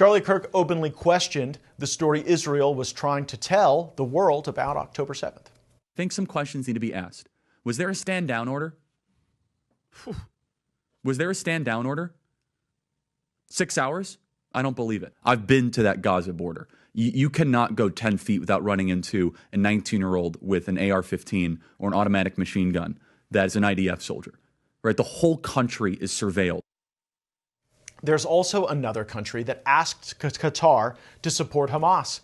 Charlie Kirk openly questioned the story Israel was trying to tell the world about October 7th. I think some questions need to be asked. Was there a stand down order? Was there a stand down order? 6 hours? I don't believe it. I've been to that Gaza border. You cannot go 10 feet without running into a 19-year-old with an AR-15 or an automatic machine gun that is an IDF soldier. Right? The whole country is surveilled. There's also another country that asked Qatar to support Hamas.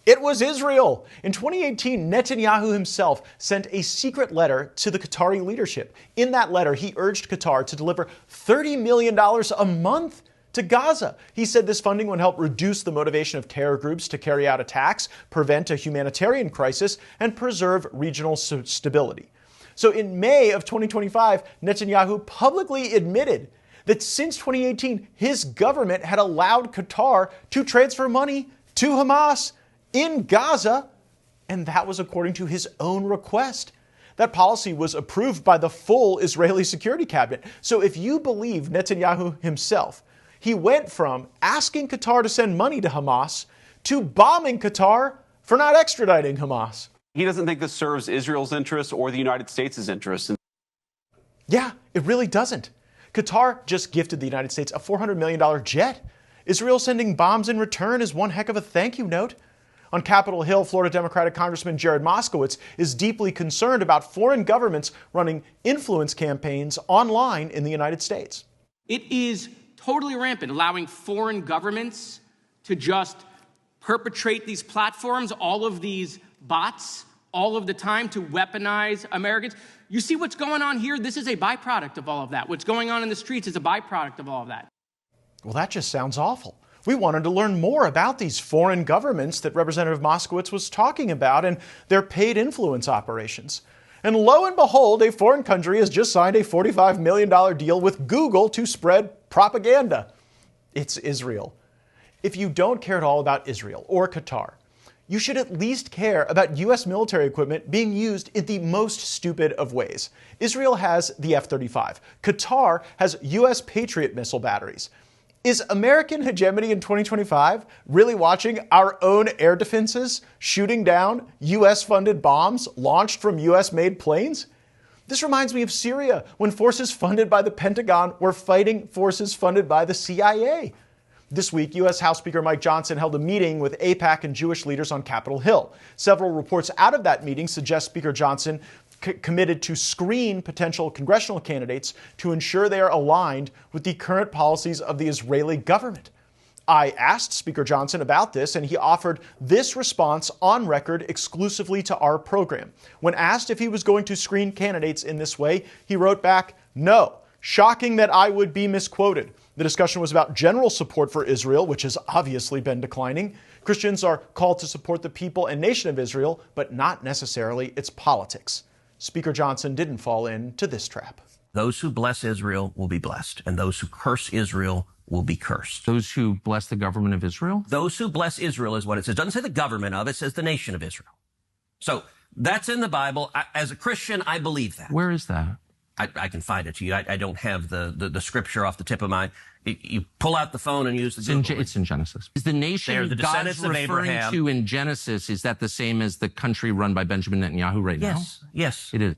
It was Israel. In 2018, Netanyahu himself sent a secret letter to the Qatari leadership. In that letter, he urged Qatar to deliver $30 million a month to Gaza. He said this funding would help reduce the motivation of terror groups to carry out attacks, prevent a humanitarian crisis, and preserve regional stability. So in May of 2025, Netanyahu publicly admitted that since 2018, his government had allowed Qatar to transfer money to Hamas in Gaza, and that was according to his own request. That policy was approved by the full Israeli security cabinet. So if you believe Netanyahu himself, he went from asking Qatar to send money to Hamas to bombing Qatar for not extraditing Hamas. He doesn't think this serves Israel's interests or the United States' interests. Yeah, it really doesn't. Qatar just gifted the United States a $400 million jet. Israel sending bombs in return is one heck of a thank you note. On Capitol Hill, Florida Democratic Congressman Jared Moskowitz is deeply concerned about foreign governments running influence campaigns online in the United States. It is totally rampant, allowing foreign governments to just perpetrate these platforms, all of these bots, all of the time to weaponize Americans. You see what's going on here? This is a byproduct of all of that. What's going on in the streets is a byproduct of all of that. Well, that just sounds awful. We wanted to learn more about these foreign governments that Representative Moskowitz was talking about and their paid influence operations. And lo and behold, a foreign country has just signed a $45 million deal with Google to spread propaganda. It's Israel. If you don't care at all about Israel or Qatar, you should at least care about U.S. military equipment being used in the most stupid of ways. Israel has the F-35. Qatar has U.S. Patriot missile batteries. Is American hegemony in 2025 really watching our own air defenses shooting down U.S.-funded bombs launched from U.S.-made planes? This reminds me of Syria, when forces funded by the Pentagon were fighting forces funded by the CIA. This week, U.S. House Speaker Mike Johnson held a meeting with AIPAC and Jewish leaders on Capitol Hill. Several reports out of that meeting suggest Speaker Johnson committed to screen potential congressional candidates to ensure they are aligned with the current policies of the Israeli government. I asked Speaker Johnson about this, and he offered this response on record exclusively to our program. When asked if he was going to screen candidates in this way, he wrote back, "No. Shocking that I would be misquoted. The discussion was about general support for Israel, which has obviously been declining. Christians are called to support the people and nation of Israel, but not necessarily its politics." Speaker Johnson didn't fall into this trap. Those who bless Israel will be blessed, and those who curse Israel will be cursed. Those who bless the government of Israel? Those who bless Israel is what it says. It doesn't say the government of, it says the nation of Israel. So that's in the Bible. As a Christian, I believe that. Where is that? I can find it to you. I don't have the scripture off the tip of my... You pull out the phone and use the Google. It's in Genesis. Is the nation God's referring to in Genesis, is that the same as the country run by Benjamin Netanyahu right now? Yes. It is.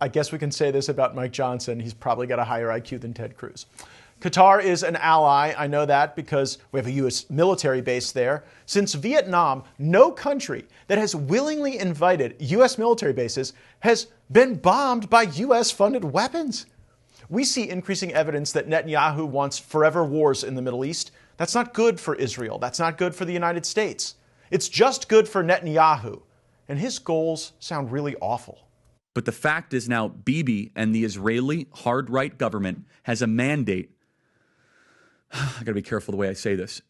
I guess we can say this about Mike Johnson. He's probably got a higher IQ than Ted Cruz. Qatar is an ally. I know that because we have a U.S. military base there. Since Vietnam, no country that has willingly invited U.S. military bases has been bombed by U.S.-funded weapons. We see increasing evidence that Netanyahu wants forever wars in the Middle East. That's not good for Israel. That's not good for the United States. It's just good for Netanyahu. And his goals sound really awful. But the fact is now Bibi and the Israeli hard-right government has a mandate. I got to be careful the way I say this.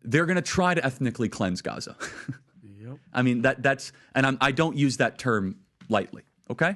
They're going to try to ethnically cleanse Gaza. Yep. I mean, I don't use that term lightly, okay?